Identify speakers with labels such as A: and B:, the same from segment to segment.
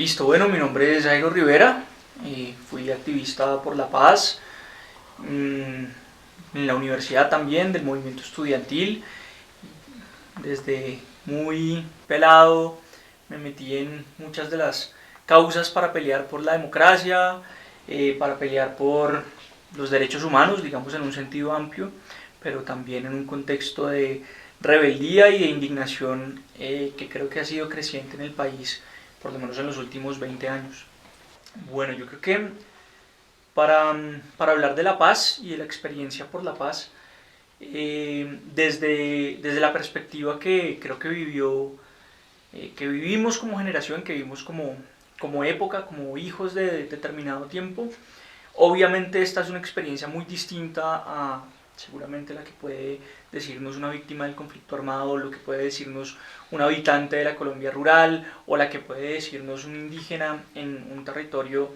A: Listo, bueno, mi nombre es Jairo Rivera, fui activista por la paz, mm, en la universidad también, del movimiento estudiantil. Desde muy pelado me metí en muchas de las causas para pelear por la democracia, para pelear por los derechos humanos, digamos en un sentido amplio, pero también en un contexto de rebeldía y de indignación que creo que ha sido creciente en el país, por lo menos en los últimos 20 años. Bueno, yo creo que para hablar de la paz y de la experiencia por la paz, desde la perspectiva que creo que vivimos como generación, que vivimos como época, como hijos de determinado tiempo. Obviamente esta es una experiencia muy distinta a seguramente la que puede decirnos una víctima del conflicto armado, lo que puede decirnos un habitante de la Colombia rural, o la que puede decirnos un indígena en un territorio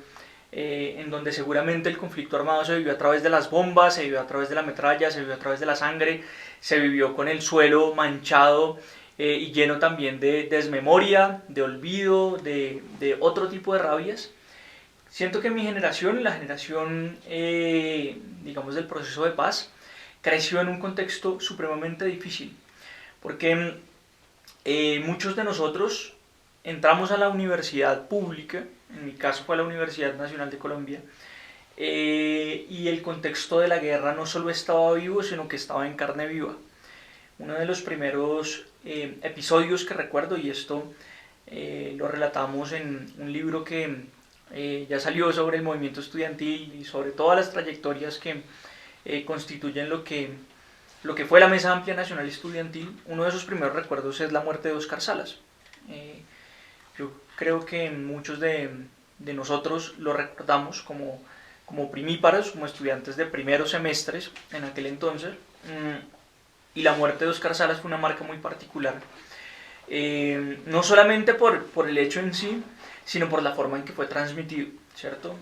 A: en donde seguramente el conflicto armado se vivió a través de las bombas, se vivió a través de la metralla, se vivió a través de la sangre, se vivió con el suelo manchado y lleno también de desmemoria, de olvido, de otro tipo de rabias. Siento que mi generación, la generación, digamos, del proceso de paz, creció en un contexto supremamente difícil, porque muchos de nosotros entramos a la universidad pública, en mi caso fue a la Universidad Nacional de Colombia, y el contexto de la guerra no solo estaba vivo, sino que estaba en carne viva. Uno de los primeros episodios que recuerdo, y esto lo relatamos en un libro que ya salió sobre el movimiento estudiantil y sobre todas las trayectorias que constituyen lo que fue la Mesa Amplia Nacional Estudiantil. Uno de sus primeros recuerdos es la muerte de Óscar Salas. Eh, yo creo que muchos de nosotros lo recordamos como primíparos, como estudiantes de primeros semestres en aquel entonces. Y la muerte de Óscar Salas fue una marca muy particular. No solamente por el hecho en sí, sino por la forma en que fue transmitido, ¿cierto?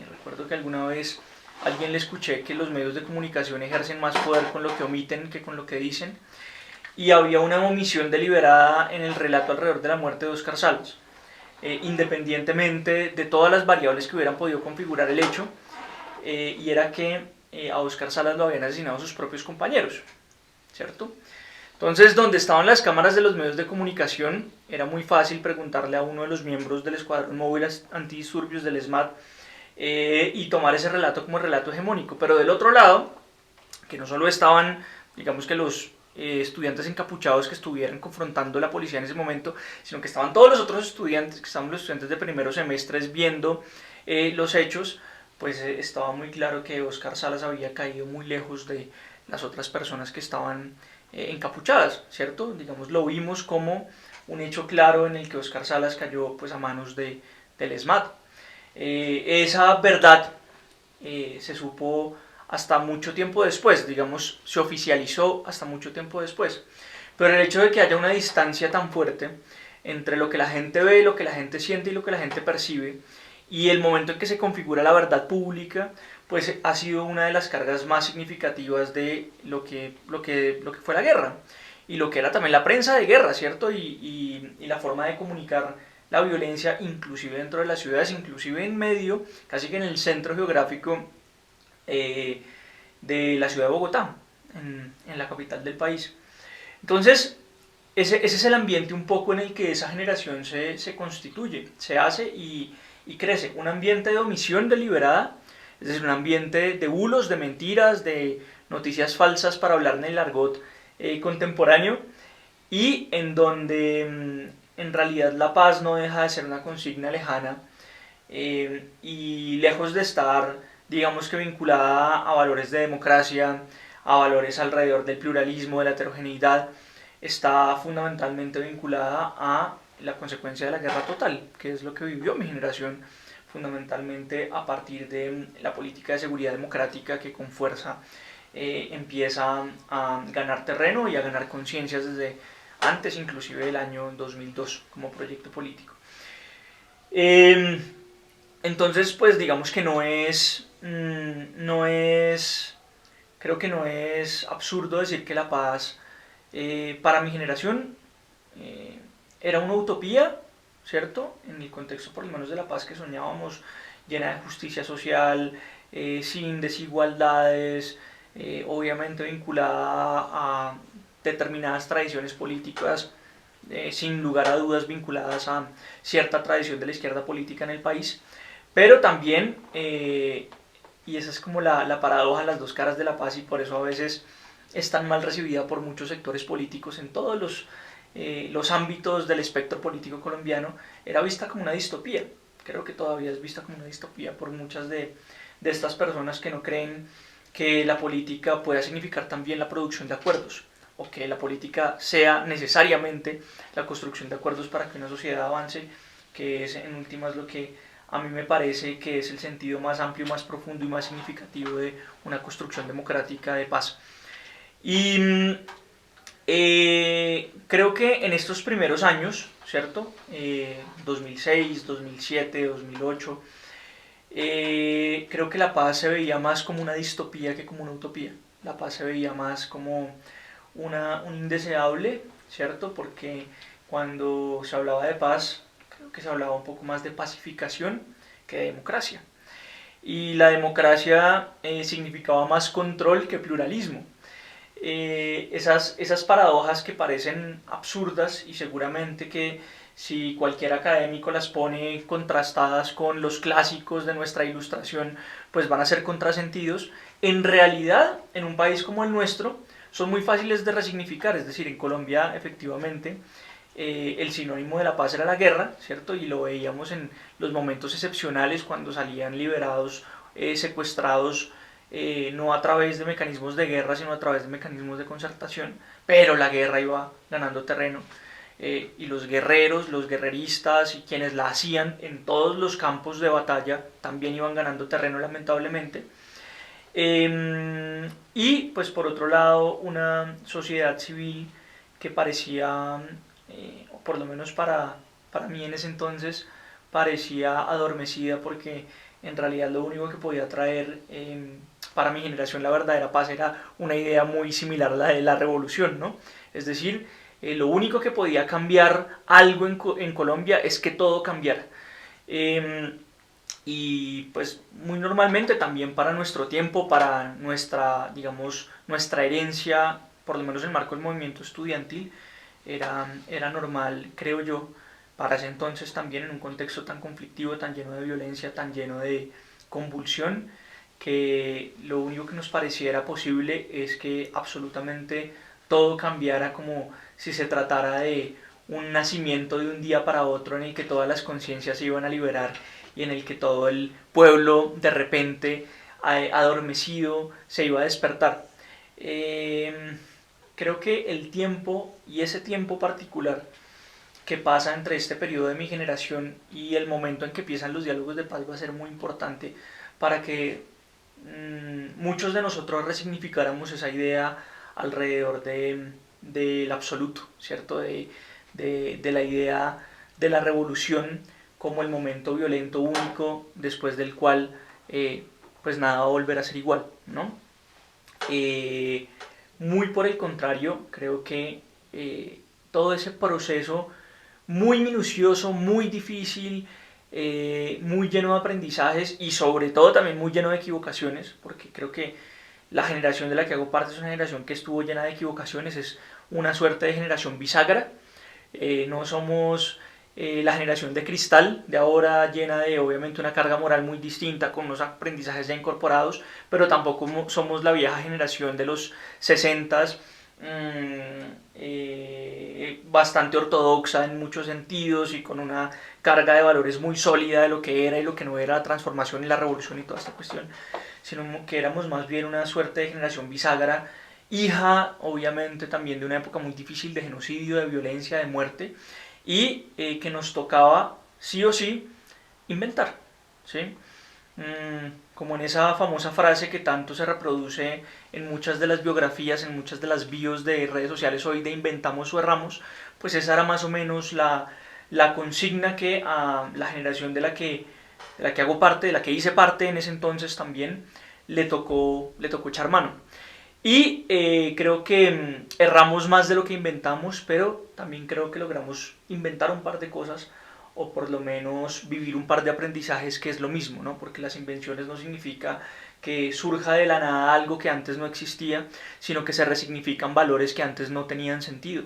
A: Recuerdo que alguna vez a alguien le escuché que los medios de comunicación ejercen más poder con lo que omiten que con lo que dicen, y había una omisión deliberada en el relato alrededor de la muerte de Óscar Salas, independientemente de todas las variables que hubieran podido configurar el hecho, y era que a Óscar Salas lo habían asesinado sus propios compañeros, ¿cierto? Entonces, donde estaban las cámaras de los medios de comunicación, era muy fácil preguntarle a uno de los miembros del Escuadrón Móvil Antidisturbios del ESMAD y tomar ese relato como relato hegemónico. Pero del otro lado, que no solo estaban, digamos que los estudiantes encapuchados que estuvieran confrontando a la policía en ese momento, sino que estaban todos los otros estudiantes, que estaban los estudiantes de primeros semestres viendo los hechos, pues estaba muy claro que Óscar Salas había caído muy lejos de las otras personas que estaban encapuchadas, ¿cierto? Digamos, lo vimos como un hecho claro en el que Óscar Salas cayó pues a manos del ESMAD. Esa verdad se supo hasta mucho tiempo después, digamos, se oficializó hasta mucho tiempo después. Pero el hecho de que haya una distancia tan fuerte entre lo que la gente ve, lo que la gente siente y lo que la gente percibe, y el momento en que se configura la verdad pública, pues ha sido una de las cargas más significativas de lo que fue la guerra y lo que era también la prensa de guerra, ¿cierto? Y la forma de comunicar la violencia, inclusive dentro de las ciudades, inclusive en medio, casi que en el centro geográfico de la ciudad de Bogotá, en la capital del país. Entonces, ese es el ambiente un poco en el que esa generación se constituye, se hace y crece. Un ambiente de omisión deliberada, es decir, un ambiente de bulos, de mentiras, de noticias falsas para hablar en el argot contemporáneo, y en donde en realidad la paz no deja de ser una consigna lejana y lejos de estar, digamos que vinculada a valores de democracia, a valores alrededor del pluralismo, de la heterogeneidad, está fundamentalmente vinculada a la consecuencia de la guerra total, que es lo que vivió mi generación fundamentalmente a partir de la política de seguridad democrática que con fuerza empieza a ganar terreno y a ganar conciencias desde antes inclusive del año 2002 como proyecto político. Eh, entonces, pues digamos que no es, creo que no es absurdo decir que la paz para mi generación eh, era una utopía, ¿cierto? En el contexto por lo menos de la paz que soñábamos, llena de justicia social, sin desigualdades, obviamente vinculada a determinadas tradiciones políticas, sin lugar a dudas vinculadas a cierta tradición de la izquierda política en el país, pero también, y esa es como la paradoja, las dos caras de la paz, y por eso a veces es tan mal recibida por muchos sectores políticos en todos los ámbitos del espectro político colombiano, era vista como una distopía. Creo que todavía es vista como una distopía por muchas de estas personas que no creen que la política pueda significar también la producción de acuerdos, o que la política sea necesariamente la construcción de acuerdos para que una sociedad avance, que es en últimas lo que a mí me parece que es el sentido más amplio, más profundo y más significativo de una construcción democrática de paz. Y creo que en estos primeros años, ¿cierto? 2006, 2007, 2008, creo que la paz se veía más como una distopía que como una utopía. La paz se veía más como un indeseable, ¿cierto? Porque cuando se hablaba de paz, creo que se hablaba un poco más de pacificación que de democracia. Y la democracia significaba más control que pluralismo. Esas paradojas que parecen absurdas y seguramente que si cualquier académico las pone contrastadas con los clásicos de nuestra ilustración, pues van a ser contrasentidos. En realidad, en un país como el nuestro, son muy fáciles de resignificar. Es decir, en Colombia, efectivamente, el sinónimo de la paz era la guerra, ¿cierto? Y lo veíamos en los momentos excepcionales cuando salían liberados, secuestrados, no a través de mecanismos de guerra, sino a través de mecanismos de concertación, pero la guerra iba ganando terreno. Y los guerreros, los guerreristas y quienes la hacían en todos los campos de batalla también iban ganando terreno, lamentablemente. Y pues por otro lado una sociedad civil que parecía, o por lo menos para mí en ese entonces, parecía adormecida, porque en realidad lo único que podía traer, para mi generación, la verdadera paz era una idea muy similar a la de la revolución, ¿no? Es decir, lo único que podía cambiar algo en Colombia es que todo cambiara. Y pues muy normalmente también para nuestro tiempo, para nuestra, digamos, nuestra herencia, por lo menos en el marco del movimiento estudiantil, era normal, creo yo, para ese entonces también, en un contexto tan conflictivo, tan lleno de violencia, tan lleno de convulsión, que lo único que nos pareciera posible es que absolutamente todo cambiara, como si se tratara de un nacimiento de un día para otro en el que todas las conciencias se iban a liberar y en el que todo el pueblo de repente, adormecido, se iba a despertar. Creo que el tiempo, y ese tiempo particular que pasa entre este periodo de mi generación y el momento en que empiezan los diálogos de paz, va a ser muy importante para que muchos de nosotros resignificáramos esa idea alrededor del absoluto, ¿cierto? De la idea de la revolución como el momento violento único después del cual pues nada va a volver a ser igual, ¿no? Muy por el contrario, creo que todo ese proceso muy minucioso, muy difícil, muy lleno de aprendizajes y sobre todo también muy lleno de equivocaciones, porque creo que la generación de la que hago parte es una generación que estuvo llena de equivocaciones, es una suerte de generación bisagra. No somos la generación de cristal de ahora, llena de obviamente una carga moral muy distinta, con unos aprendizajes ya incorporados, pero tampoco somos la vieja generación de los 60s, bastante ortodoxa en muchos sentidos y con una carga de valores muy sólida de lo que era y lo que no era la transformación y la revolución y toda esta cuestión, sino que éramos más bien una suerte de generación bisagra, hija obviamente también de una época muy difícil de genocidio, de violencia, de muerte, y que nos tocaba sí o sí inventar, ¿sí? Como en esa famosa frase que tanto se reproduce en muchas de las biografías, en muchas de las bios de redes sociales hoy, de inventamos o erramos, pues esa era más o menos la consigna que a la generación de la que hago parte, de la que hice parte en ese entonces también, le tocó echar mano. Y creo que erramos más de lo que inventamos, pero también creo que logramos inventar un par de cosas, o por lo menos vivir un par de aprendizajes que es lo mismo, ¿no? Porque las invenciones no significa que surja de la nada algo que antes no existía, sino que se resignifican valores que antes no tenían sentido.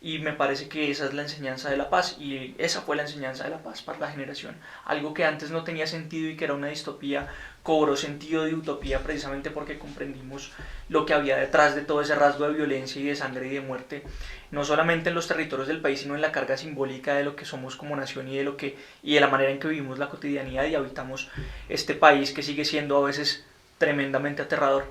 A: Y me parece que esa es la enseñanza de la paz, y esa fue la enseñanza de la paz para la generación. Algo que antes no tenía sentido y que era una distopía, cobró sentido de utopía precisamente porque comprendimos lo que había detrás de todo ese rasgo de violencia y de sangre y de muerte, no solamente en los territorios del país, sino en la carga simbólica de lo que somos como nación y de la manera en que vivimos la cotidianidad y habitamos este país que sigue siendo a veces tremendamente aterrador.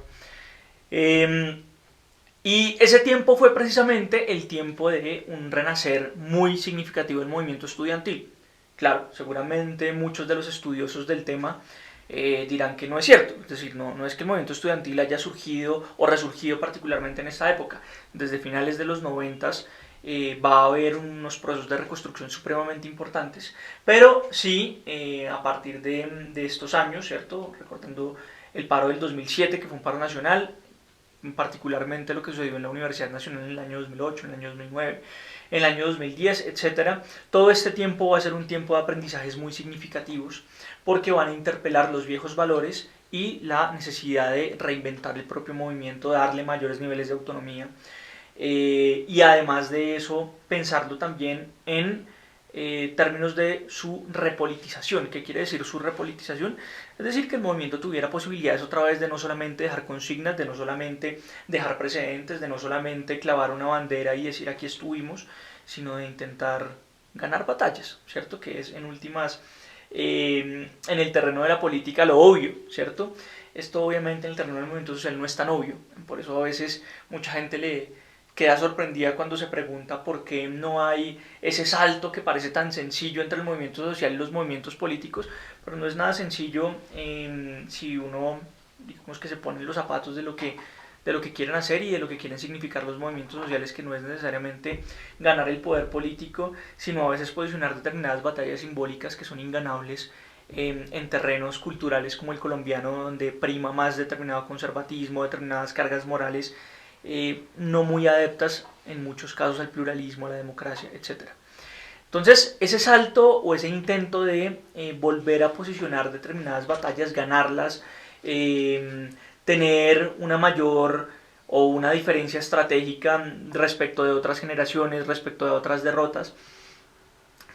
A: Y ese tiempo fue precisamente el tiempo de un renacer muy significativo del movimiento estudiantil. Claro, seguramente muchos de los estudiosos del tema dirán que no es cierto, es decir, no es que el movimiento estudiantil haya surgido o resurgido particularmente en esta época. Desde finales de los 90 va a haber unos procesos de reconstrucción supremamente importantes, pero sí, a partir de estos años, ¿cierto? Recordando el paro del 2007, que fue un paro nacional, particularmente lo que sucedió en la Universidad Nacional en el año 2008, en el año 2009, en el año 2010, etcétera. Todo este tiempo va a ser un tiempo de aprendizajes muy significativos porque van a interpelar los viejos valores y la necesidad de reinventar el propio movimiento, darle mayores niveles de autonomía y además de eso pensarlo también en términos de su repolitización. ¿Qué quiere decir su repolitización? Es decir, que el movimiento tuviera posibilidades otra vez de no solamente dejar consignas, de no solamente dejar precedentes, de no solamente clavar una bandera y decir aquí estuvimos, sino de intentar ganar batallas, ¿cierto? Que es en últimas, en el terreno de la política lo obvio, ¿cierto? Esto obviamente en el terreno del movimiento social no es tan obvio, por eso a veces mucha gente le queda sorprendida cuando se pregunta por qué no hay ese salto que parece tan sencillo entre el movimiento social y los movimientos políticos, pero no es nada sencillo si uno, digamos que se pone en los zapatos de lo que quieren hacer y de lo que quieren significar los movimientos sociales, que no es necesariamente ganar el poder político, sino a veces posicionar determinadas batallas simbólicas que son inganables en terrenos culturales como el colombiano, donde prima más determinado conservatismo, determinadas cargas morales no muy adeptas en muchos casos al pluralismo, a la democracia, etcétera. Entonces, ese salto o ese intento de volver a posicionar determinadas batallas, ganarlas, tener una mayor o una diferencia estratégica respecto de otras generaciones, respecto de otras derrotas,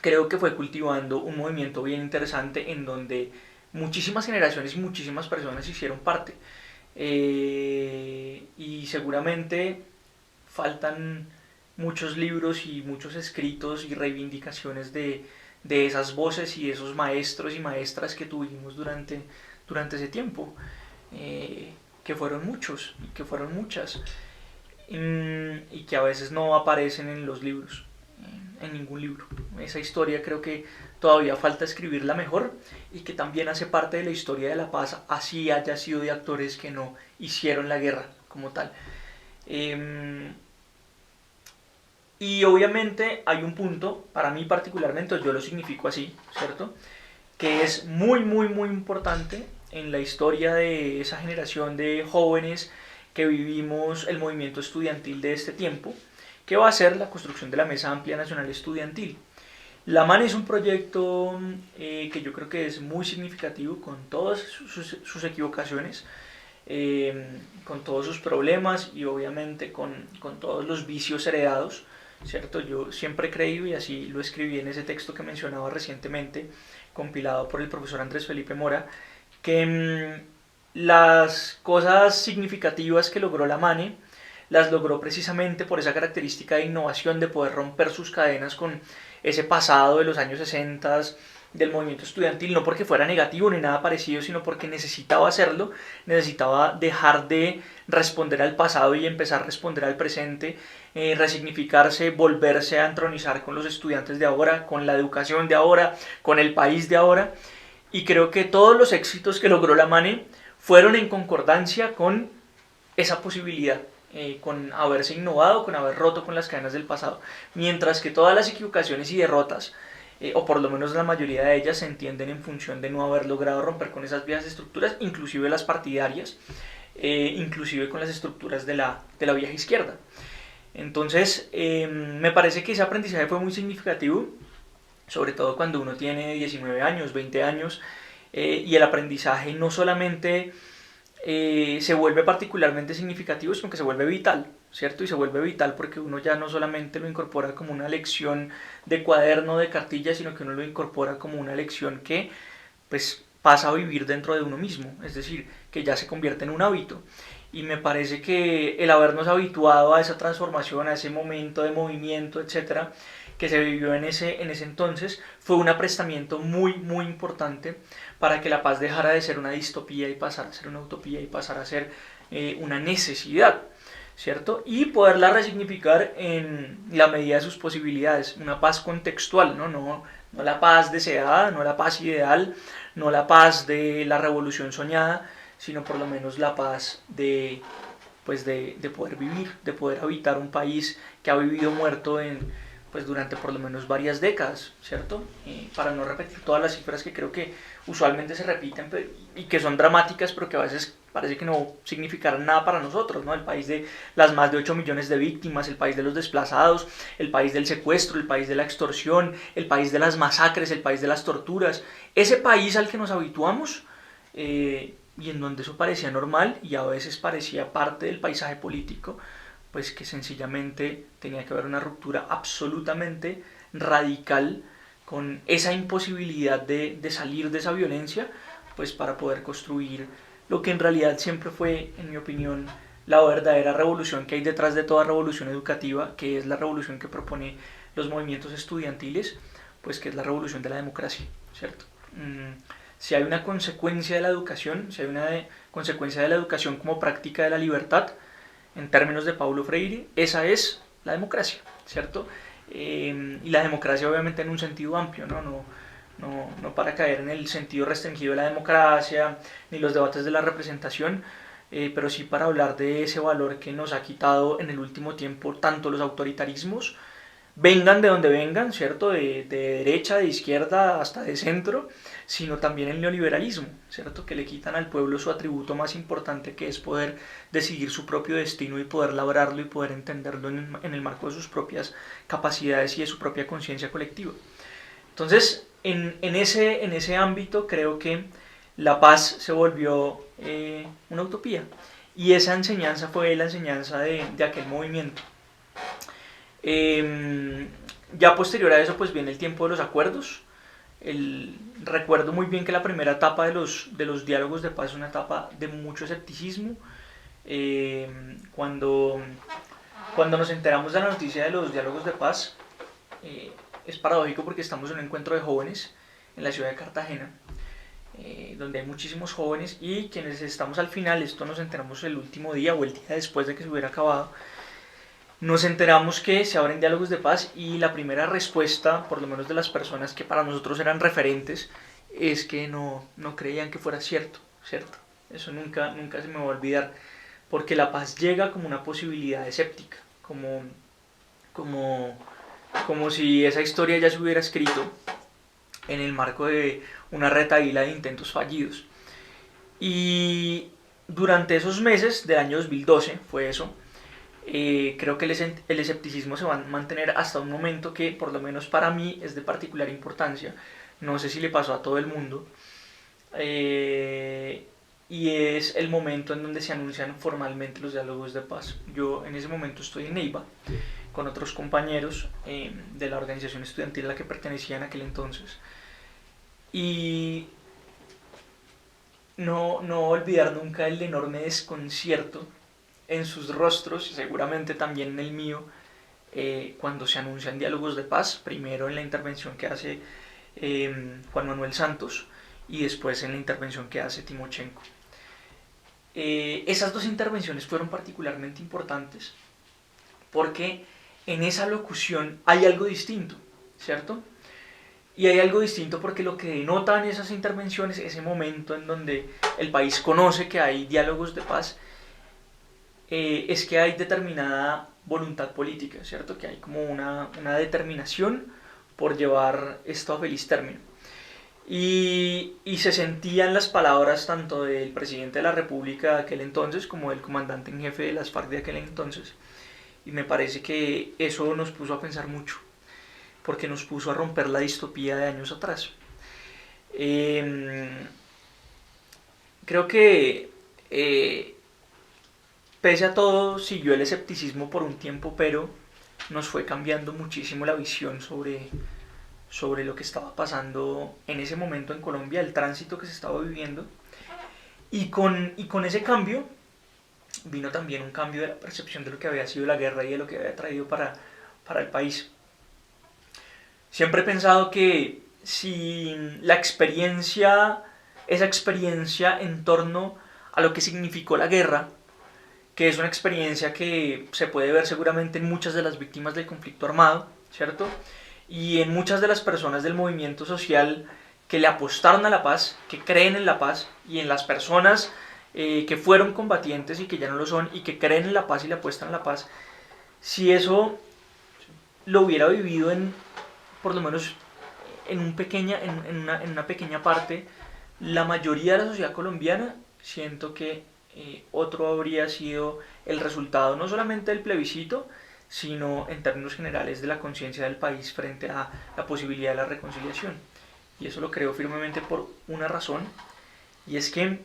A: creo que fue cultivando un movimiento bien interesante en donde muchísimas generaciones y muchísimas personas hicieron parte. Y seguramente faltan muchos libros y muchos escritos y reivindicaciones de esas voces y de esos maestros y maestras que tuvimos durante ese tiempo, que fueron muchos y que fueron muchas, y que a veces no aparecen en los libros, en ningún libro. Esa historia creo que todavía falta escribirla mejor y que también hace parte de la historia de la paz, así haya sido de actores que no hicieron la guerra como tal. Y obviamente hay un punto, para mí particularmente, yo lo significo así, ¿cierto? Que es muy, muy, muy importante en la historia de esa generación de jóvenes que vivimos el movimiento estudiantil de este tiempo, que va a ser la construcción de la Mesa Amplia Nacional Estudiantil. La MAN es un proyecto que yo creo que es muy significativo con todas sus equivocaciones, con todos sus problemas y obviamente con todos los vicios heredados, ¿cierto? Yo siempre he creído, y así lo escribí en ese texto que mencionaba recientemente, compilado por el profesor Andrés Felipe Mora, que las cosas significativas que logró la MANE las logró precisamente por esa característica de innovación, de poder romper sus cadenas con ese pasado de los años 60 del movimiento estudiantil, no porque fuera negativo ni nada parecido, sino porque necesitaba hacerlo, necesitaba dejar de responder al pasado y empezar a responder al presente, resignificarse, volverse a entronizar con los estudiantes de ahora, con la educación de ahora, con el país de ahora, y creo que todos los éxitos que logró la MANE fueron en concordancia con esa posibilidad, con haberse innovado, con haber roto con las cadenas del pasado, mientras que todas las equivocaciones y derrotas, o por lo menos la mayoría de ellas, se entienden en función de no haber logrado romper con esas viejas estructuras, inclusive las partidarias, inclusive con las estructuras de la vieja izquierda. Entonces, me parece que ese aprendizaje fue muy significativo sobre todo cuando uno tiene 19 años, 20 años, y el aprendizaje no solamente se vuelve particularmente significativo, sino que se vuelve vital, ¿cierto? Y se vuelve vital porque uno ya no solamente lo incorpora como una lección de cuaderno, de cartilla, sino que uno lo incorpora como una lección que pues pasa a vivir dentro de uno mismo, es decir, que ya se convierte en un hábito. Y me parece que el habernos habituado a esa transformación, a ese momento de movimiento, etcétera, que se vivió en ese entonces, fue un aprestamiento muy, muy importante para que la paz dejara de ser una distopía y pasara a ser una utopía y pasara a ser una necesidad, ¿cierto? Y poderla resignificar en la medida de sus posibilidades, una paz contextual, no la paz deseada, no la paz ideal, no la paz de la revolución soñada, sino por lo menos la paz de poder vivir, de poder habitar un país que ha vivido muerto pues durante por lo menos varias décadas, ¿cierto? Para no repetir todas las cifras que creo que usualmente se repiten y que son dramáticas, pero que a veces parece que no significarán nada para nosotros, ¿no? El país de las más de 8 millones de víctimas, el país de los desplazados, el país del secuestro, el país de la extorsión, el país de las masacres, el país de las torturas, ese país al que nos habituamos y en donde eso parecía normal y a veces parecía parte del paisaje político, pues que sencillamente tenía que haber una ruptura absolutamente radical con esa imposibilidad de salir de esa violencia, pues para poder construir lo que en realidad siempre fue, en mi opinión, la verdadera revolución que hay detrás de toda revolución educativa, que es la revolución que propone los movimientos estudiantiles, pues que es la revolución de la democracia, ¿cierto? Si hay una consecuencia de la educación, si hay una consecuencia de la educación como práctica de la libertad, en términos de Paulo Freire, esa es la democracia, ¿cierto? Y la democracia obviamente en un sentido amplio, no para caer en el sentido restringido de la democracia, ni los debates de la representación, pero sí para hablar de ese valor que nos ha quitado en el último tiempo tanto los autoritarismos, vengan de donde vengan, ¿cierto? De derecha, de izquierda, hasta de centro, sino también el neoliberalismo, ¿cierto? Que le quitan al pueblo su atributo más importante, que es poder decidir su propio destino y poder labrarlo y poder entenderlo en el marco de sus propias capacidades y de su propia conciencia colectiva. Entonces, en ese ámbito creo que la paz se volvió una utopía y esa enseñanza fue la enseñanza de aquel movimiento. Ya posterior a eso pues viene el tiempo de los acuerdos. Recuerdo muy bien que la primera etapa de los diálogos de paz es una etapa de mucho escepticismo. Cuando, cuando nos enteramos de la noticia de los diálogos de paz, es paradójico porque estamos en un encuentro de jóvenes en la ciudad de Cartagena, donde hay muchísimos jóvenes y quienes estamos al final, esto nos enteramos el último día o el día después de que se hubiera acabado, nos enteramos que se abren diálogos de paz y la primera respuesta, por lo menos de las personas que para nosotros eran referentes, es que no creían que fuera cierto, ¿cierto? Eso nunca se me va a olvidar, porque la paz llega como una posibilidad escéptica, como, como si esa historia ya se hubiera escrito en el marco de una retahíla de intentos fallidos. Y durante esos meses del año 2012 fue eso. Creo que el escepticismo se va a mantener hasta un momento que por lo menos para mí es de particular importancia. No sé si le pasó a todo el mundo. Y es el momento en donde se anuncian formalmente los diálogos de paz. Yo en ese momento estoy en Neiva con otros compañeros de la organización estudiantil a la que pertenecía en aquel entonces. Y no olvidar nunca el enorme desconcierto en sus rostros y seguramente también en el mío cuando se anuncian diálogos de paz, primero en la intervención que hace Juan Manuel Santos y después en la intervención que hace Timochenko. Esas dos intervenciones fueron particularmente importantes porque en esa locución hay algo distinto, ¿cierto? Y hay algo distinto porque lo que denotan esas intervenciones, ese momento en donde el país conoce que hay diálogos de paz, es que hay determinada voluntad política, ¿cierto? Que hay como una determinación por llevar esto a feliz término. Y se sentían las palabras tanto del presidente de la República de aquel entonces como del comandante en jefe de las FARC de aquel entonces. Y me parece que eso nos puso a pensar mucho. porque nos puso a romper la distopía de años atrás. Eh, Creo que pese a todo siguió el escepticismo por un tiempo, pero nos fue cambiando muchísimo la visión sobre lo que estaba pasando en ese momento en Colombia, el tránsito que se estaba viviendo. Y con ese cambio vino también un cambio de la percepción de lo que había sido la guerra y de lo que había traído para el país. Siempre he pensado que si la experiencia, esa experiencia en torno a lo que significó la guerra, que es una experiencia que se puede ver seguramente en muchas de las víctimas del conflicto armado, ¿cierto? Y en muchas de las personas del movimiento social que le apostaron a la paz, que creen en la paz, y en las personas que fueron combatientes y que ya no lo son, y que creen en la paz y le apuestan a la paz, si eso lo hubiera vivido por lo menos en una pequeña parte, la mayoría de la sociedad colombiana, siento que otro habría sido el resultado no solamente del plebiscito, sino en términos generales de la conciencia del país frente a la posibilidad de la reconciliación. Y eso lo creo firmemente por una razón, y es que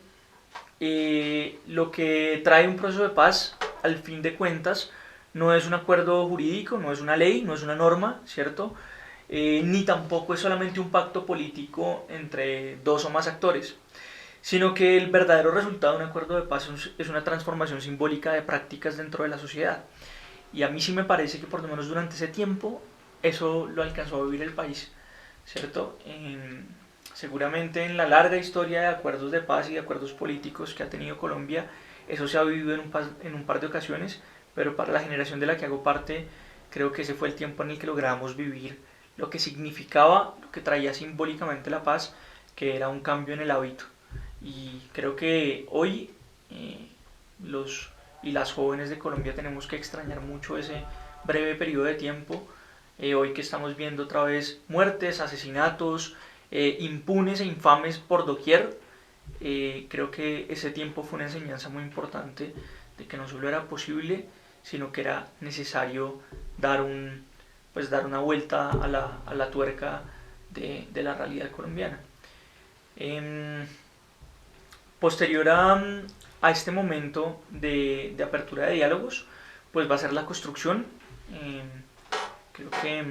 A: lo que trae un proceso de paz, al fin de cuentas, no es un acuerdo jurídico, no es una ley, no es una norma, ¿cierto? Ni tampoco es solamente un pacto político entre dos o más actores, sino que el verdadero resultado de un acuerdo de paz es una transformación simbólica de prácticas dentro de la sociedad. Y a mí sí me parece que por lo menos durante ese tiempo eso lo alcanzó a vivir el país, ¿cierto? Seguramente en la larga historia de acuerdos de paz y de acuerdos políticos que ha tenido Colombia, eso se ha vivido en un par de ocasiones, pero para la generación de la que hago parte, creo que ese fue el tiempo en el que logramos vivir lo que significaba, lo que traía simbólicamente la paz, que era un cambio en el hábito. Y creo que hoy los y las jóvenes de Colombia tenemos que extrañar mucho ese breve periodo de tiempo, hoy que estamos viendo otra vez muertes, asesinatos, impunes e infames por doquier. Creo que ese tiempo fue una enseñanza muy importante de que no solo era posible, sino que era necesario dar dar una vuelta a la tuerca de la realidad colombiana. Eh, Posterior a este momento de apertura de diálogos, pues va a ser la construcción. Eh, Creo que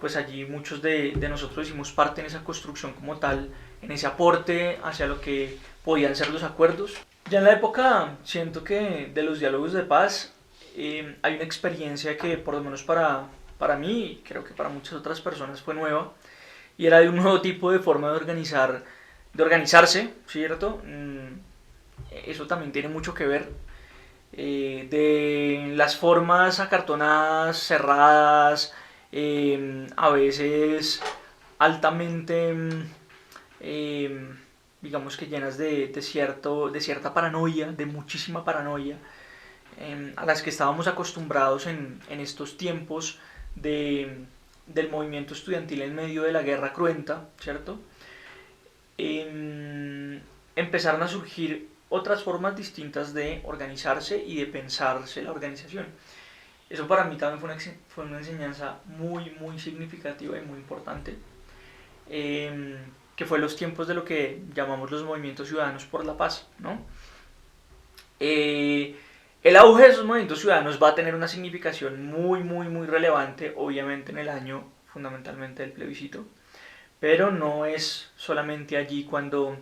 A: pues allí muchos de nosotros hicimos parte en esa construcción como tal, en ese aporte hacia lo que podían ser los acuerdos. Ya en la época siento que de los diálogos de paz hay una experiencia que por lo menos para mí y creo que para muchas otras personas fue nueva, y era de un nuevo tipo de forma de organizarse, ¿cierto? Eso también tiene mucho que ver, de las formas acartonadas, cerradas, a veces altamente, eh, digamos que llenas de cierta paranoia, de muchísima paranoia, a las que estábamos acostumbrados en estos tiempos del movimiento estudiantil en medio de la guerra cruenta, ¿cierto? Empezaron a surgir otras formas distintas de organizarse y de pensarse la organización. Eso para mí también fue una enseñanza muy, muy significativa y muy importante, que fue los tiempos de lo que llamamos los movimientos ciudadanos por la paz, ¿no? El auge de esos movimientos ciudadanos va a tener una significación muy, muy, muy relevante, obviamente en el año fundamentalmente del plebiscito, pero no es solamente allí cuando,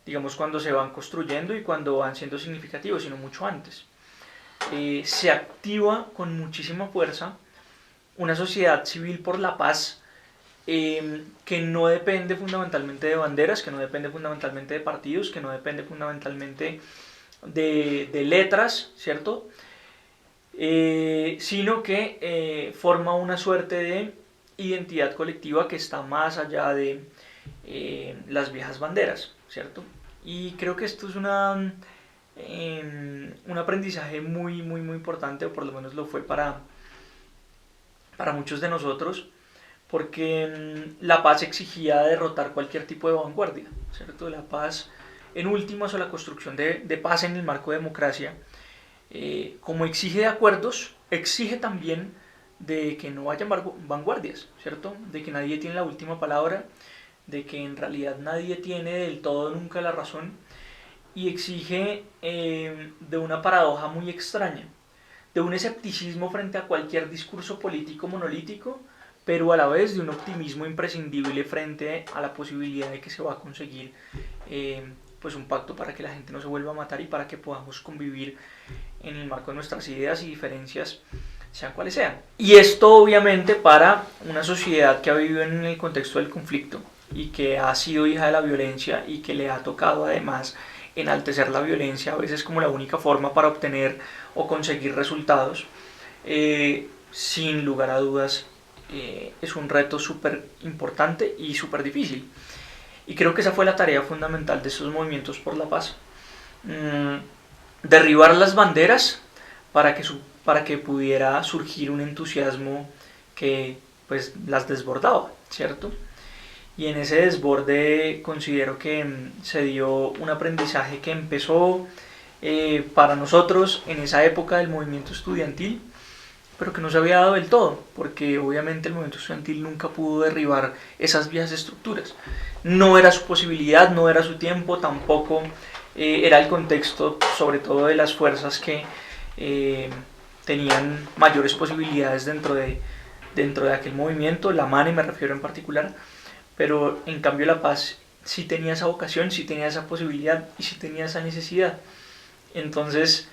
A: digamos, cuando se van construyendo y cuando van siendo significativos, sino mucho antes. Se activa con muchísima fuerza una sociedad civil por la paz, que no depende fundamentalmente de banderas, que no depende fundamentalmente de partidos, que no depende fundamentalmente de letras, ¿cierto? Sino que forma una suerte de identidad colectiva que está más allá de las viejas banderas, ¿cierto? Y creo que esto es un aprendizaje muy, muy, muy importante, o por lo menos lo fue para muchos de nosotros, porque la paz exigía derrotar cualquier tipo de vanguardia, ¿cierto? La paz, en últimas, o la construcción de paz en el marco de democracia, como exige de acuerdos, exige también de que no haya vanguardias, ¿cierto? De que nadie tiene la última palabra, de que en realidad nadie tiene del todo nunca la razón, y exige de una paradoja muy extraña, de un escepticismo frente a cualquier discurso político monolítico, pero a la vez de un optimismo imprescindible frente a la posibilidad de que se va a conseguir pues un pacto para que la gente no se vuelva a matar y para que podamos convivir en el marco de nuestras ideas y diferencias, sean cuales sean. Y esto obviamente para una sociedad que ha vivido en el contexto del conflicto y que ha sido hija de la violencia y que le ha tocado además enaltecer la violencia a veces como la única forma para obtener o conseguir resultados, sin lugar a dudas es un reto súper importante y súper difícil. Y creo que esa fue la tarea fundamental de estos movimientos por la paz. Derribar las banderas para que pudiera surgir un entusiasmo que pues las desbordaba, ¿cierto? Y en ese desborde considero que se dio un aprendizaje que empezó para nosotros en esa época del movimiento estudiantil, pero que no se había dado del todo, porque obviamente el movimiento estudiantil nunca pudo derribar esas viejas estructuras. No era su posibilidad, no era su tiempo, tampoco era el contexto, sobre todo de las fuerzas que tenían mayores posibilidades dentro de aquel movimiento, la MANE me refiero en particular, pero en cambio la paz sí tenía esa vocación, sí tenía esa posibilidad y sí tenía esa necesidad. Entonces,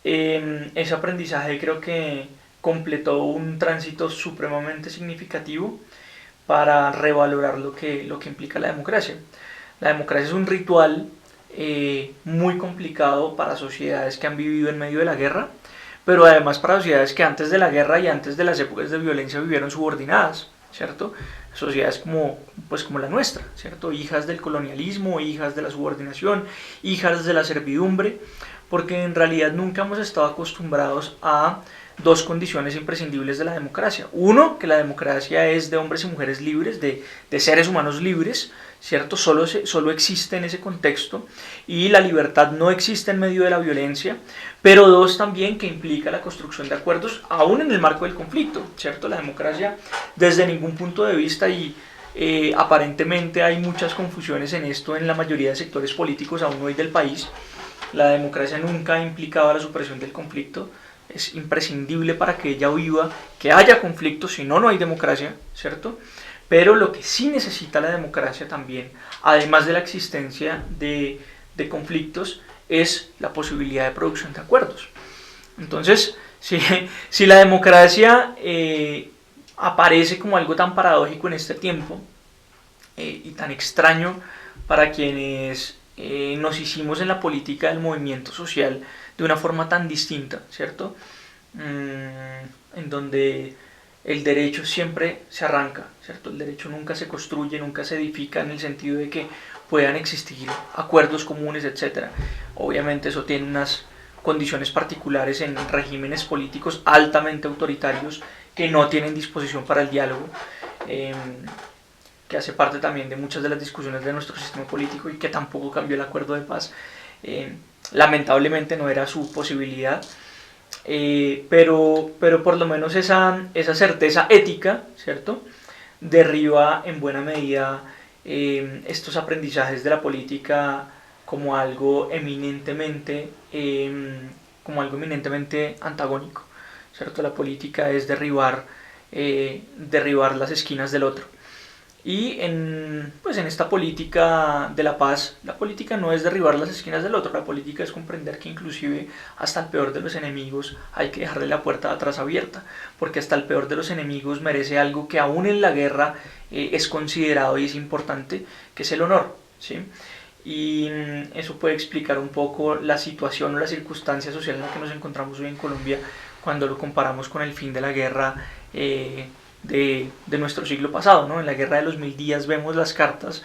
A: ese aprendizaje creo que completó un tránsito supremamente significativo para revalorar lo que implica la democracia. La democracia es un ritual muy complicado para sociedades que han vivido en medio de la guerra, pero además para sociedades que antes de la guerra y antes de las épocas de violencia vivieron subordinadas, ¿cierto? Sociedades como la nuestra, ¿cierto? Hijas del colonialismo, hijas de la subordinación, hijas de la servidumbre, porque en realidad nunca hemos estado acostumbrados a dos condiciones imprescindibles de la democracia. Uno, que la democracia es de hombres y mujeres libres, de seres humanos libres, ¿cierto? Solo existe en ese contexto y la libertad no existe en medio de la violencia. Pero dos, también que implica la construcción de acuerdos aún en el marco del conflicto, ¿cierto? La democracia desde ningún punto de vista y aparentemente hay muchas confusiones en esto en la mayoría de sectores políticos aún hoy del país. La democracia nunca ha implicado la supresión del conflicto. Es imprescindible para que ella viva, que haya conflicto, si no, no hay democracia, ¿cierto? Pero lo que sí necesita la democracia también, además de la existencia de conflictos, es la posibilidad de producción de acuerdos. Entonces, si la democracia aparece como algo tan paradójico en este tiempo y tan extraño para quienes nos hicimos en la política del movimiento social de una forma tan distinta, ¿cierto? En donde el derecho siempre se arranca, ¿cierto? El derecho nunca se construye, nunca se edifica en el sentido de que puedan existir acuerdos comunes, etc. Obviamente eso tiene unas condiciones particulares en regímenes políticos altamente autoritarios que no tienen disposición para el diálogo, que hace parte también de muchas de las discusiones de nuestro sistema político y que tampoco cambió el acuerdo de paz. Lamentablemente no era su posibilidad, pero por lo menos esa certeza ética, ¿cierto?, derriba en buena medida estos aprendizajes de la política como algo eminentemente antagónico, ¿cierto? La política es derribar las esquinas del otro. Y en esta política de la paz, la política no es derribar las esquinas del otro, la política es comprender que inclusive hasta el peor de los enemigos hay que dejarle la puerta de atrás abierta, porque hasta el peor de los enemigos merece algo que aún en la guerra es considerado y es importante, que es el honor, ¿sí? Y eso puede explicar un poco la situación o la circunstancia social en la que nos encontramos hoy en Colombia cuando lo comparamos con el fin de la guerra de nuestro siglo pasado, ¿no? En la guerra de los 1000 días vemos las cartas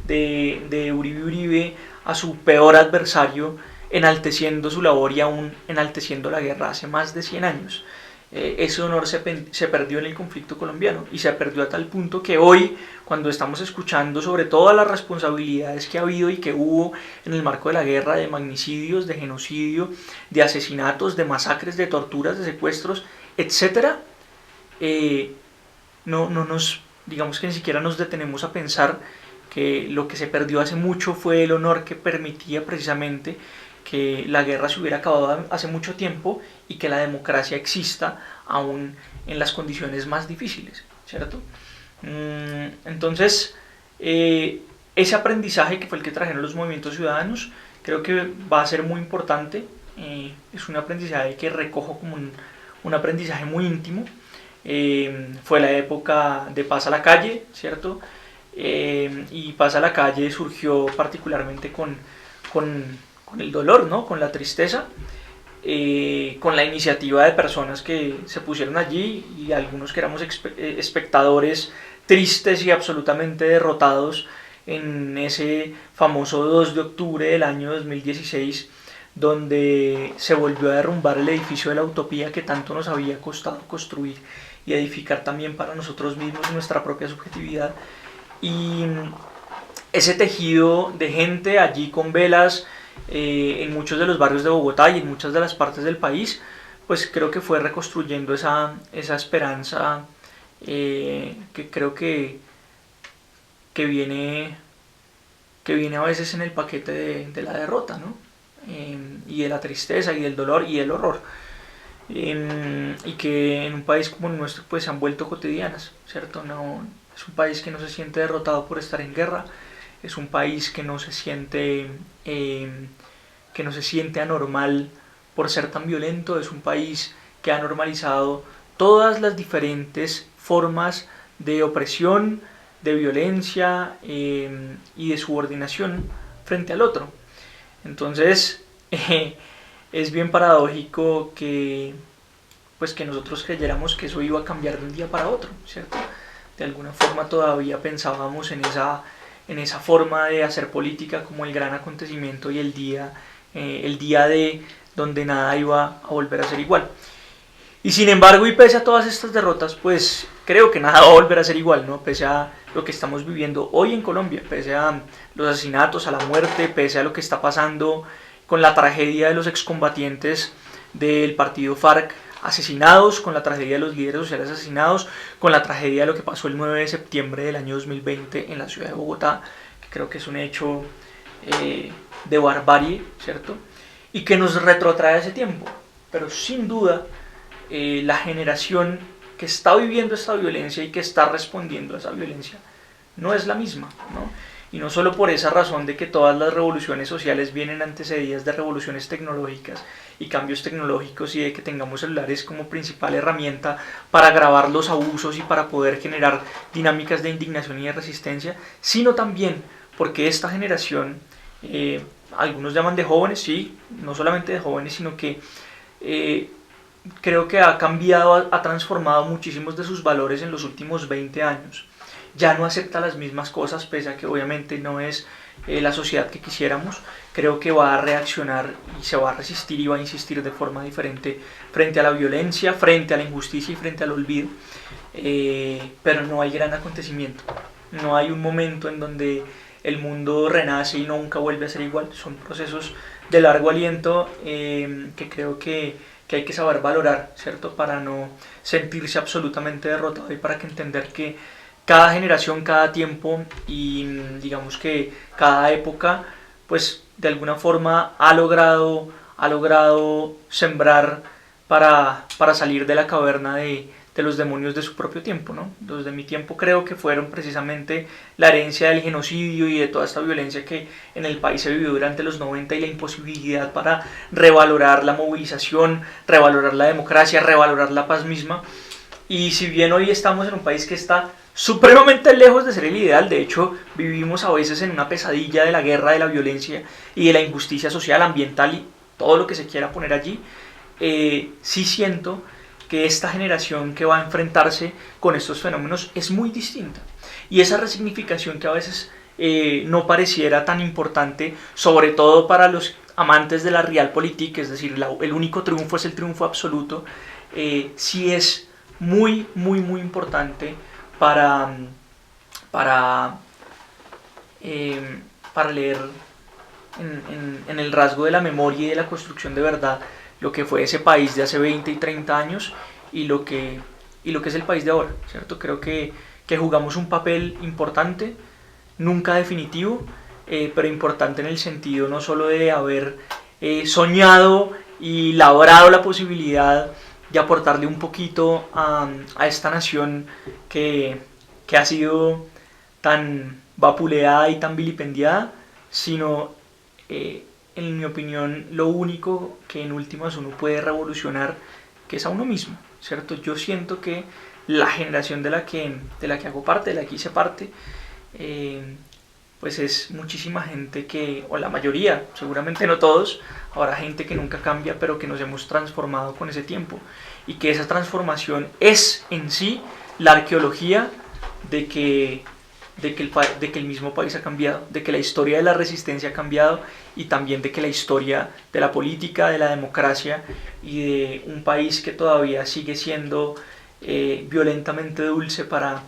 A: de Uribe a su peor adversario, enalteciendo su labor y aún enalteciendo la guerra hace más de 100 años. Ese honor se perdió en el conflicto colombiano y se perdió a tal punto que hoy, cuando estamos escuchando sobre todas las responsabilidades que ha habido y que hubo en el marco de la guerra, de magnicidios, de genocidio, de asesinatos, de masacres, de torturas, de secuestros, etc., no nos, digamos que ni siquiera nos detenemos a pensar que lo que se perdió hace mucho fue el honor que permitía precisamente que la guerra se hubiera acabado hace mucho tiempo y que la democracia exista aún en las condiciones más difíciles, ¿cierto? Entonces, ese aprendizaje que fue el que trajeron los movimientos ciudadanos, creo que va a ser muy importante. Es un aprendizaje que recojo como un aprendizaje muy íntimo. Fue la época de Paz a la Calle, ¿cierto? Y Paz a la Calle surgió particularmente con el dolor, ¿no? Con la tristeza, con la iniciativa de personas que se pusieron allí y algunos que éramos espectadores tristes y absolutamente derrotados en ese famoso 2 de octubre del año 2016, donde se volvió a derrumbar el edificio de la utopía que tanto nos había costado construir y edificar también para nosotros mismos nuestra propia subjetividad. Y ese tejido de gente allí con velas en muchos de los barrios de Bogotá y en muchas de las partes del país, pues creo que fue reconstruyendo esa esperanza que creo que viene, que viene a veces en el paquete de la derrota, ¿no? Y de la tristeza y del dolor y del horror. Y que en un país como el nuestro pues se han vuelto cotidianas, ¿cierto? No, es un país que no se siente derrotado por estar en guerra, es un país que no se siente anormal por ser tan violento, es un país que ha normalizado todas las diferentes formas de opresión, de violencia y de subordinación frente al otro. Entonces, es bien paradójico que nosotros creyéramos que eso iba a cambiar de un día para otro, ¿cierto? De alguna forma todavía pensábamos en esa forma de hacer política como el gran acontecimiento y el día de donde nada iba a volver a ser igual. Y sin embargo, y pese a todas estas derrotas, pues creo que nada va a volver a ser igual, ¿no? Pese a lo que estamos viviendo hoy en Colombia, pese a los asesinatos, a la muerte, pese a lo que está pasando con la tragedia de los excombatientes del partido FARC asesinados, con la tragedia de los líderes sociales asesinados, con la tragedia de lo que pasó el 9 de septiembre del año 2020 en la ciudad de Bogotá, que creo que es un hecho de barbarie, ¿cierto? Y que nos retrotrae a ese tiempo. Pero sin duda, la generación que está viviendo esta violencia y que está respondiendo a esa violencia no es la misma, ¿no? Y no solo por esa razón de que todas las revoluciones sociales vienen antecedidas de revoluciones tecnológicas y cambios tecnológicos y de que tengamos celulares como principal herramienta para grabar los abusos y para poder generar dinámicas de indignación y de resistencia, sino también porque esta generación, algunos llaman de jóvenes, sí, no solamente de jóvenes, sino que creo que ha cambiado, ha transformado muchísimos de sus valores en los últimos 20 años. Ya no acepta las mismas cosas, pese a que obviamente no es la sociedad que quisiéramos. Creo que va a reaccionar y se va a resistir y va a insistir de forma diferente frente a la violencia, frente a la injusticia y frente al olvido. Pero no hay gran acontecimiento. No hay un momento en donde el mundo renace y nunca vuelve a ser igual. Son procesos de largo aliento que creo que hay que saber valorar, ¿cierto? Para no sentirse absolutamente derrotado y para que entender que cada generación, cada tiempo y digamos que cada época, pues de alguna forma ha logrado sembrar para salir de la caverna de los demonios de su propio tiempo, ¿no? Los de mi tiempo creo que fueron precisamente la herencia del genocidio y de toda esta violencia que en el país se vivió durante los 90 y la imposibilidad para revalorar la movilización, revalorar la democracia, revalorar la paz misma. Y si bien hoy estamos en un país que está supremamente lejos de ser el ideal, de hecho vivimos a veces en una pesadilla de la guerra, de la violencia y de la injusticia social, ambiental y todo lo que se quiera poner allí, sí siento que esta generación que va a enfrentarse con estos fenómenos es muy distinta. Y esa resignificación que a veces no pareciera tan importante, sobre todo para los amantes de la realpolitik, es decir, el único triunfo es el triunfo absoluto, sí es muy, muy, muy importante para leer en el rasgo de la memoria y de la construcción de verdad lo que fue ese país de hace 20 y 30 años y lo que y lo que es el país de ahora, ¿cierto? Creo que jugamos un papel importante, nunca definitivo, pero importante en el sentido no solo de haber soñado y labrado la posibilidad de aportarle un poquito a esta nación que ha sido tan vapuleada y tan vilipendiada, sino, en mi opinión, lo único que en últimas uno puede revolucionar, que es a uno mismo, ¿cierto? Yo siento que la generación de la que hago parte, de la que hice parte, pues es muchísima gente que, o la mayoría, seguramente no todos, habrá gente que nunca cambia, pero que nos hemos transformado con ese tiempo. Y que esa transformación es en sí la arqueología de que, de que el mismo país ha cambiado, de que la historia de la resistencia ha cambiado y también de que la historia de la política, de la democracia y de un país que todavía sigue siendo violentamente dulce, para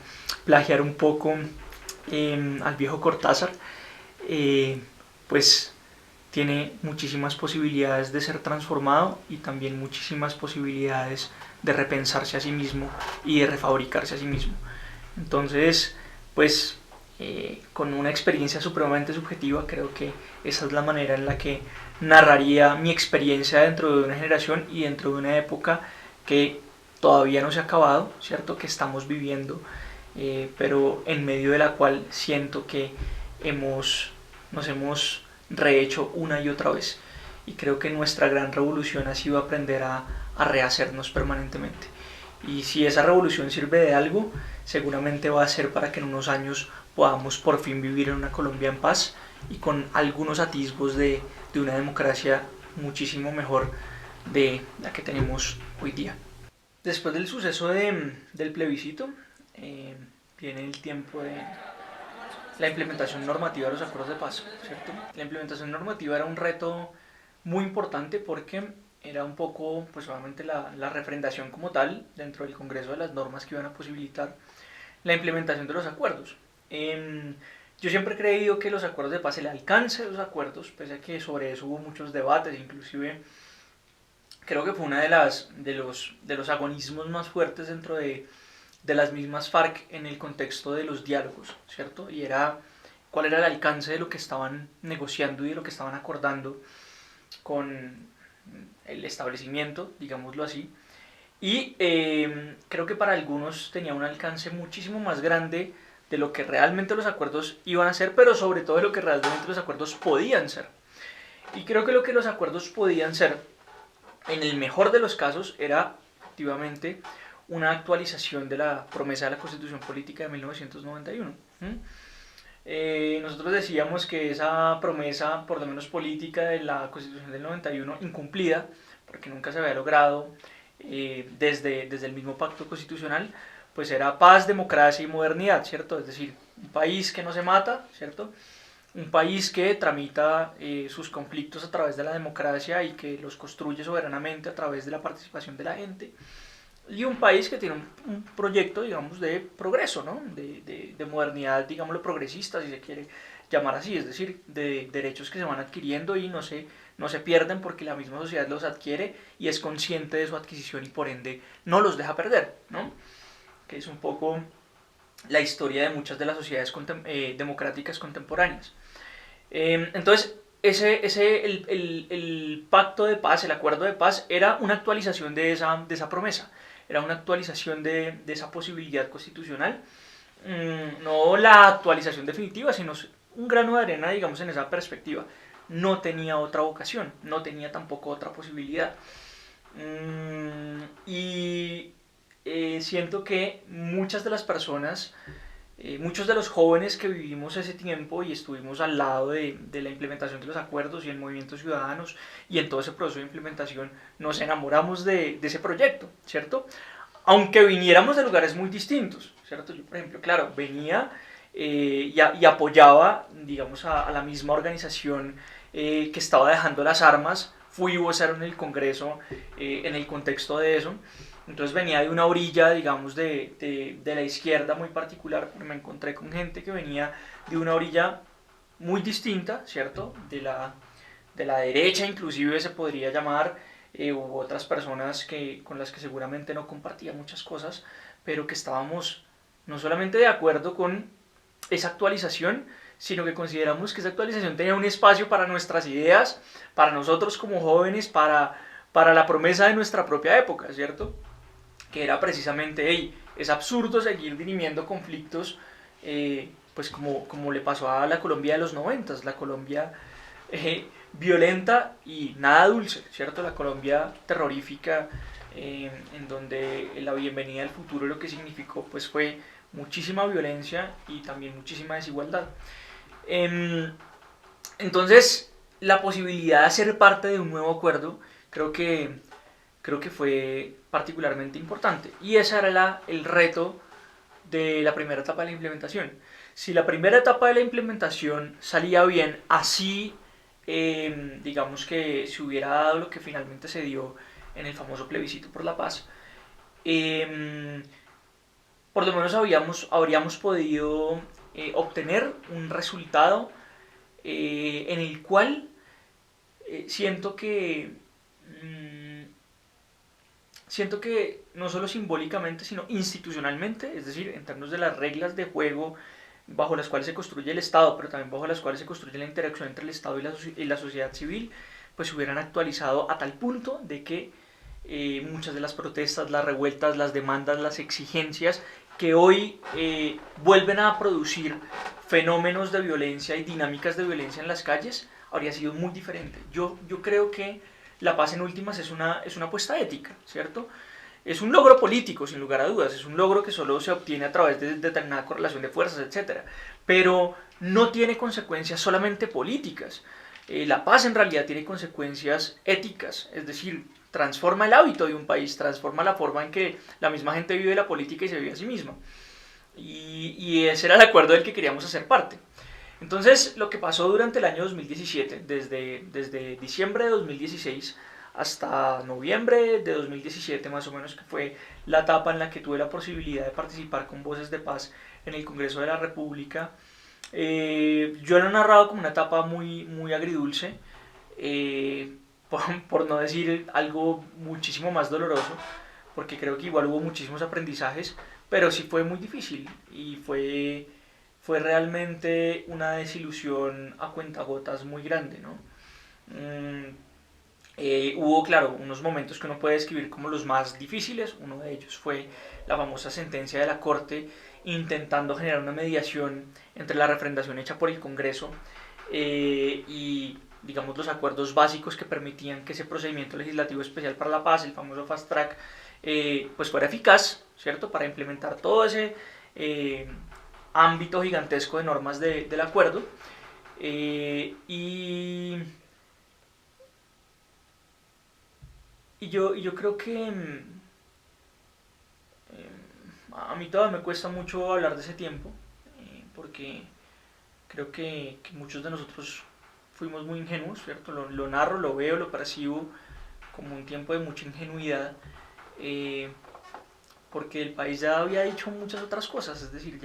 A: plagiar un poco al viejo Cortázar, pues tiene muchísimas posibilidades de ser transformado y también muchísimas posibilidades de repensarse a sí mismo y de refabricarse a sí mismo. Entonces, pues con una experiencia supremamente subjetiva, creo que esa es la manera en la que narraría mi experiencia dentro de una generación y dentro de una época que todavía no se ha acabado, ¿cierto? Que estamos viviendo, pero en medio de la cual siento que nos hemos rehecho una y otra vez. Y creo que nuestra gran revolución ha sido aprender a rehacernos permanentemente. Y si esa revolución sirve de algo, seguramente va a ser para que en unos años podamos por fin vivir en una Colombia en paz y con algunos atisbos de una democracia muchísimo mejor de la que tenemos hoy día. Después del suceso del plebiscito, viene el tiempo de la implementación normativa de los acuerdos de paz, ¿cierto? La implementación normativa era un reto muy importante porque era un poco, pues obviamente la refrendación como tal dentro del Congreso de las normas que iban a posibilitar la implementación de los acuerdos. Yo siempre he creído que los acuerdos de paz, el alcance de los acuerdos, pese a que sobre eso hubo muchos debates, inclusive creo que fue una de los agonismos más fuertes dentro de las mismas FARC en el contexto de los diálogos, ¿cierto? Y era cuál era el alcance de lo que estaban negociando y de lo que estaban acordando con el establecimiento, digámoslo así. Y creo que para algunos tenía un alcance muchísimo más grande de lo que realmente los acuerdos iban a ser, pero sobre todo de lo que realmente los acuerdos podían ser. Y creo que lo que los acuerdos podían ser, en el mejor de los casos, era efectivamente una actualización de la promesa de la Constitución Política de 1991. Nosotros decíamos que esa promesa, por lo menos política, de la Constitución del 91, incumplida, porque nunca se había logrado desde el mismo pacto constitucional, pues era paz, democracia y modernidad, ¿cierto? Es decir, un país que no se mata, ¿cierto? Un país que tramita sus conflictos a través de la democracia y que los construye soberanamente a través de la participación de la gente. Y un país que tiene un proyecto, digamos, de progreso, ¿no? De modernidad, digámoslo, progresista, si se quiere llamar así, es decir, de derechos que se van adquiriendo y no se pierden porque la misma sociedad los adquiere y es consciente de su adquisición y por ende no los deja perder, ¿no? Que es un poco la historia de muchas de las sociedades democráticas contemporáneas. Entonces, el pacto de paz, el acuerdo de paz, era una actualización de esa promesa, era una actualización de esa posibilidad constitucional, no la actualización definitiva, sino un grano de arena, digamos, en esa perspectiva. No tenía otra vocación, no tenía tampoco otra posibilidad. Y siento que muchas de las personas, muchos de los jóvenes que vivimos ese tiempo y estuvimos al lado de la implementación de los acuerdos y el movimiento ciudadanos y en todo ese proceso de implementación, nos enamoramos de ese proyecto, ¿cierto? Aunque viniéramos de lugares muy distintos, ¿cierto? Yo, por ejemplo, claro, venía y apoyaba, digamos, a la misma organización que estaba dejando las armas. Fui vocero en el Congreso en el contexto de eso. Entonces venía de una orilla, digamos, de la izquierda muy particular, porque me encontré con gente que venía de una orilla muy distinta, ¿cierto? De la derecha inclusive se podría llamar, hubo otras personas con las que seguramente no compartía muchas cosas, pero que estábamos no solamente de acuerdo con esa actualización, sino que consideramos que esa actualización tenía un espacio para nuestras ideas, para nosotros como jóvenes, para la promesa de nuestra propia época, ¿cierto? Que era precisamente, hey, es absurdo seguir dirimiendo conflictos, pues como le pasó a la Colombia de los noventas, la Colombia violenta y nada dulce, ¿cierto? La Colombia terrorífica, en donde la bienvenida al futuro lo que significó pues fue muchísima violencia y también muchísima desigualdad. Eh, entonces, la posibilidad de ser parte de un nuevo acuerdo creo que, creo que fue particularmente importante. Y ese era el reto de la primera etapa de la implementación. Si la primera etapa de la implementación salía bien, así digamos que se hubiera dado lo que finalmente se dio en el famoso plebiscito por la paz, eh, por lo menos habríamos podido obtener un resultado en el cual siento que siento que no solo simbólicamente, sino institucionalmente, es decir, en términos de las reglas de juego bajo las cuales se construye el Estado, pero también bajo las cuales se construye la interacción entre el Estado y la sociedad civil, pues se hubieran actualizado a tal punto de que muchas de las protestas, las revueltas, las demandas, las exigencias que hoy vuelven a producir fenómenos de violencia y dinámicas de violencia en las calles, habría sido muy diferente. Yo creo que la paz en últimas es una apuesta ética, ¿cierto? Es un logro político, sin lugar a dudas, es un logro que solo se obtiene a través de determinada correlación de fuerzas, etcétera. Pero no tiene consecuencias solamente políticas. La paz en realidad tiene consecuencias éticas, es decir, transforma el hábito de un país, transforma la forma en que la misma gente vive la política y se vive a sí misma. Y ese era el acuerdo del que queríamos hacer parte. Entonces, lo que pasó durante el año 2017, desde diciembre de 2016 hasta noviembre de 2017 más o menos, que fue la etapa en la que tuve la posibilidad de participar con Voces de Paz en el Congreso de la República, yo lo he narrado como una etapa muy agridulce, por no decir algo muchísimo más doloroso, porque creo que igual hubo muchísimos aprendizajes, pero sí fue muy difícil y fue realmente una desilusión a cuentagotas muy grande, ¿no? Hubo, claro, unos momentos que uno puede describir como los más difíciles. Uno de ellos fue la famosa sentencia de la Corte intentando generar una mediación entre la refrendación hecha por el Congreso y, digamos, los acuerdos básicos que permitían que ese procedimiento legislativo especial para la paz, el famoso fast track, pues fuera eficaz, ¿cierto? Para implementar todo ese ámbito gigantesco de normas del acuerdo. Y yo creo que a mí todavía me cuesta mucho hablar de ese tiempo, porque creo que muchos de nosotros fuimos muy ingenuos, ¿cierto? Lo narro, lo veo, lo percibo como un tiempo de mucha ingenuidad, eh, porque el país ya había dicho muchas otras cosas, es decir,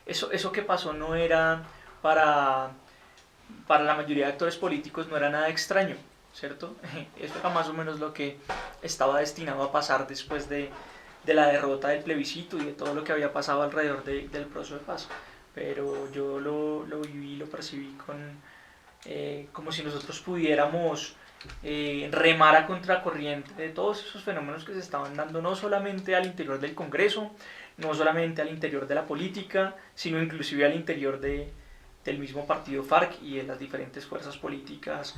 A: eso que pasó no era para, para la mayoría de actores políticos, no era nada extraño, ¿cierto? Eso era más o menos lo que estaba destinado a pasar después de la derrota del plebiscito y de todo lo que había pasado alrededor del proceso de paz. Pero yo lo viví, lo percibí como si nosotros pudiéramos remar a contracorriente de todos esos fenómenos que se estaban dando no solamente al interior del Congreso, no solamente al interior de la política, sino inclusive al interior del mismo partido FARC y de las diferentes fuerzas políticas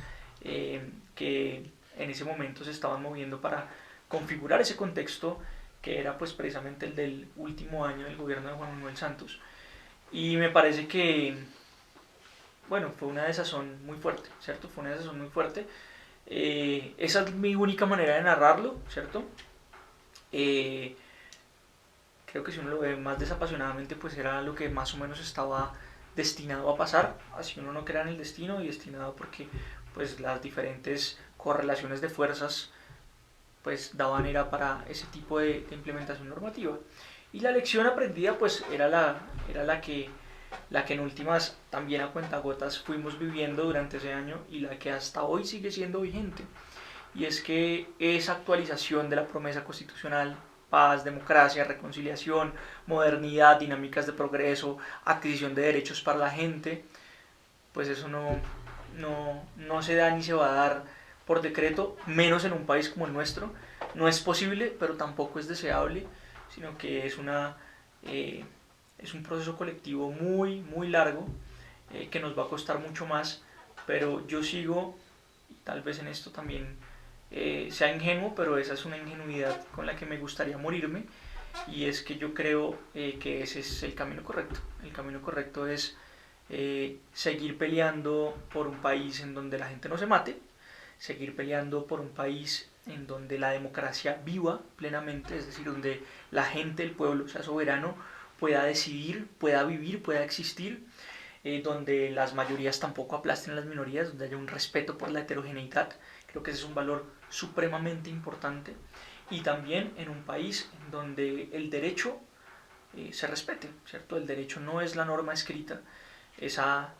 A: que en ese momento se estaban moviendo para configurar ese contexto que era pues precisamente el del último año del gobierno de Juan Manuel Santos. Y me parece que, bueno, fue una desazón muy fuerte, ¿cierto? Fue una desazón muy fuerte. Esa es mi única manera de narrarlo, ¿cierto? Eh, Creo que si uno lo ve más desapasionadamente, pues era lo que más o menos estaba destinado a pasar, así uno no crea en el destino y destinado porque pues las diferentes correlaciones de fuerzas pues daban era para ese tipo de implementación normativa. Y la lección aprendida pues era la que en últimas también a cuentagotas fuimos viviendo durante ese año y la que hasta hoy sigue siendo vigente. y es que esa actualización de la promesa constitucional, paz, democracia, reconciliación, modernidad, dinámicas de progreso, adquisición de derechos para la gente, pues eso no se da ni se va a dar por decreto, menos en un país como el nuestro. No es posible, pero tampoco es deseable, sino que eh, es un proceso colectivo muy, muy largo, que nos va a costar mucho más, pero yo sigo, y tal vez en esto también sea ingenuo, pero esa es una ingenuidad con la que me gustaría morirme, y es que yo creo que ese es el camino correcto. El camino correcto es seguir peleando por un país en donde la gente no se mate, seguir peleando por un país en donde la democracia viva plenamente, es decir, donde la gente, el pueblo sea soberano, pueda decidir, pueda vivir, pueda existir, donde las mayorías tampoco aplasten a las minorías, donde haya un respeto por la heterogeneidad. Creo que ese es un valor supremamente importante. Y también en un país en donde el derecho se respete, ¿cierto? El derecho no es la norma escrita, esa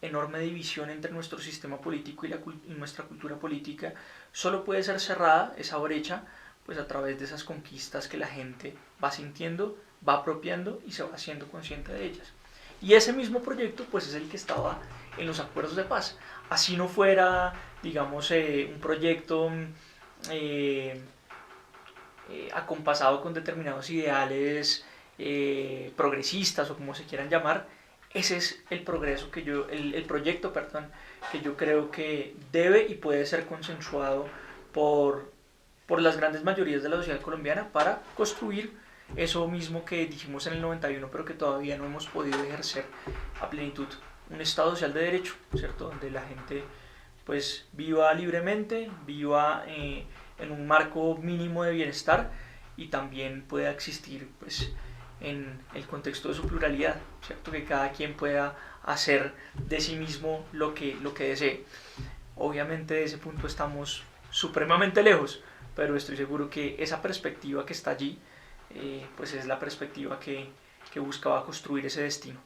A: enorme división entre nuestro sistema político y nuestra cultura política solo puede ser cerrada, esa brecha, pues a través de esas conquistas que la gente va sintiendo, va apropiando y se va haciendo consciente de ellas. Y ese mismo proyecto pues es el que estaba en los acuerdos de paz. Así no fuera, digamos, un proyecto eh, acompasado con determinados ideales progresistas o como se quieran llamar, ese es el progreso el proyecto, perdón, que yo creo que debe y puede ser consensuado por, por las grandes mayorías de la sociedad colombiana para construir eso mismo que dijimos en el 91, pero que todavía no hemos podido ejercer a plenitud. Un Estado social de derecho, ¿cierto? Donde la gente pues viva libremente, viva en un marco mínimo de bienestar y también pueda existir pues en el contexto de su pluralidad, ¿cierto? Que cada quien pueda hacer de sí mismo lo que desee. Obviamente de ese punto estamos supremamente lejos, pero estoy seguro que esa perspectiva que está allí pues es la perspectiva que buscaba construir ese destino.